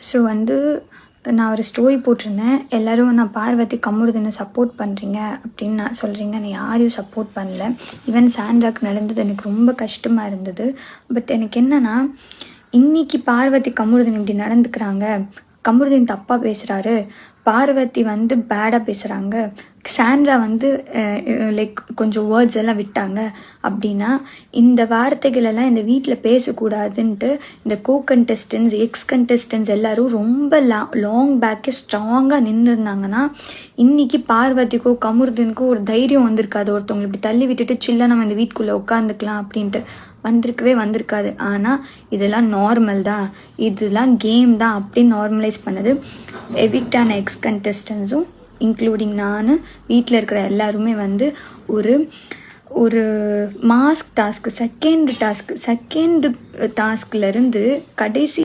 So வந்து நான் ஒரு ஸ்டோரி போட்டிருந்தேன். எல்லோரும் நான் பார்வதி கம்முறுதுன்னு சப்போர்ட் பண்ணுறீங்க அப்படின்னு நான் சொல்கிறீங்க. நான் யாரையும் சப்போர்ட் பண்ணல. ஈவன் சாண்ட்ராக்கு நடந்தது எனக்கு ரொம்ப கஷ்டமாக இருந்தது. பட் எனக்கு என்னென்னா, இன்றைக்கி பார்வதி கம்முறுதன் இப்படி நடந்துக்கிறாங்க, கம்முறுதன் தப்பாக பேசுகிறாரு, பார்வதி வந்து பேடாக பேசுகிறாங்க, சாண்ட்ரா வந்து லைக் கொஞ்சம் வேர்ட்ஸ் எல்லாம் விட்டாங்க அப்படின்னா, இந்த வார்த்தைகளெல்லாம் இந்த வீட்டில் பேசக்கூடாதுன்ட்டு இந்த கண்டெஸ்டன்ஸ் எக்ஸ் கண்டெஸ்டன்ஸ் எல்லோரும் ரொம்ப லாங் பேக்கே ஸ்ட்ராங்காக நின்றுருந்தாங்கன்னா, இன்றைக்கி பார்வதிக்கோ கமருதனுக்கோ ஒரு தைரியம் வந்திருக்காது. ஒருத்தவங்களை இப்படி தள்ளி விட்டுட்டு சில்ல நம்ம இந்த வீட்டுக்குள்ளே உட்காந்துக்கலாம் அப்படின்ட்டு வந்திருக்காது. ஆனால் இதெல்லாம் நார்மல் தான், இதெல்லாம் கேம் தான் அப்படின்னு நார்மலைஸ் பண்ணது எவிக்டான எக்ஸ் கண்டெஸ்டன்ஸும் இன்க்ளூடிங் நான், வீட்டில் இருக்கிற எல்லாருமே வந்து ஒரு மாஸ்க் டாஸ்க்கு செகண்ட் டாஸ்க்லேருந்து கடைசி